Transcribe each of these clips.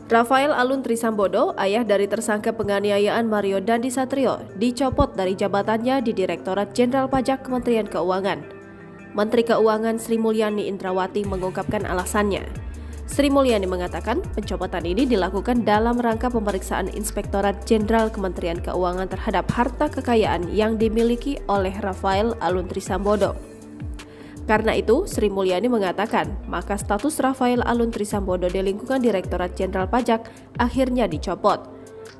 Rafael Alun Trisambodo, ayah dari tersangka penganiayaan Mario Dandi Satrio, dicopot dari jabatannya di Direktorat Jenderal Pajak Kementerian Keuangan. Menteri Keuangan Sri Mulyani Indrawati mengungkapkan alasannya. Sri Mulyani mengatakan pencopotan ini dilakukan dalam rangka pemeriksaan Inspektorat Jenderal Kementerian Keuangan terhadap harta kekayaan yang dimiliki oleh Rafael Alun Trisambodo. Karena itu, Sri Mulyani mengatakan, maka status Rafael Alun Trisambodo di lingkungan Direktorat Jenderal Pajak akhirnya dicopot.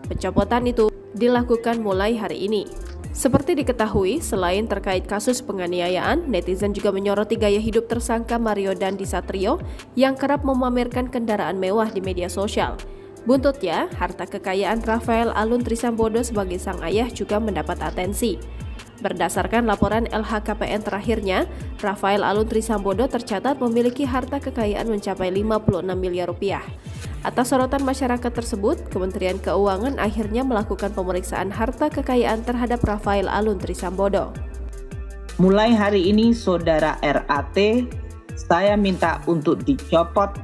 Pencopotan itu dilakukan mulai hari ini. Seperti diketahui, selain terkait kasus penganiayaan, netizen juga menyoroti gaya hidup tersangka Mario Dandi Satrio yang kerap memamerkan kendaraan mewah di media sosial. Buntutnya, harta kekayaan Rafael Alun Trisambodo sebagai sang ayah juga mendapat atensi. Berdasarkan laporan LHKPN terakhirnya, Rafael Alun Trisambodo tercatat memiliki harta kekayaan mencapai 56 miliar rupiah. Atas sorotan masyarakat tersebut, Kementerian Keuangan akhirnya melakukan pemeriksaan harta kekayaan terhadap Rafael Alun Trisambodo. Mulai hari ini, Saudara RAT, saya minta untuk dicopot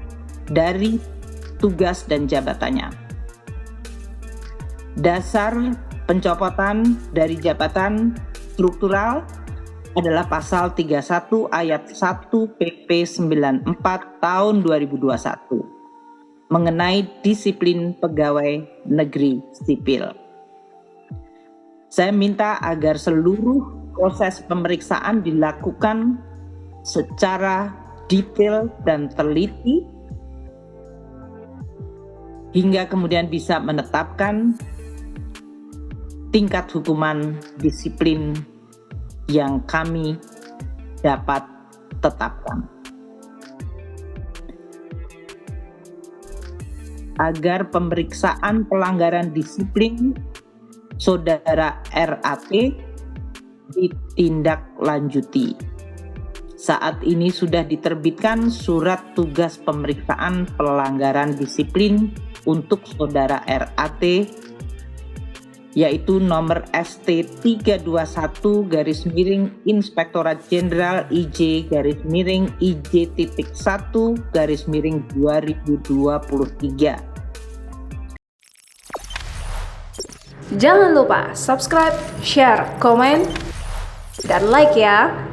dari tugas dan jabatannya. Dasar pencopotan dari jabatan struktural adalah pasal 31 ayat 1 PP 94 tahun 2021 mengenai disiplin pegawai negeri sipil. Saya minta agar seluruh proses pemeriksaan dilakukan secara detail dan teliti hingga kemudian bisa menetapkan tingkat hukuman disiplin yang kami dapat tetapkan. Agar pemeriksaan pelanggaran disiplin Saudara RAT ditindaklanjuti. Saat ini sudah diterbitkan surat tugas pemeriksaan pelanggaran disiplin untuk Saudara RAT yaitu nomor ST 321 Inspektorat Jenderal IJ_IJ.1 2023. Jangan lupa subscribe, share, komen, dan like ya!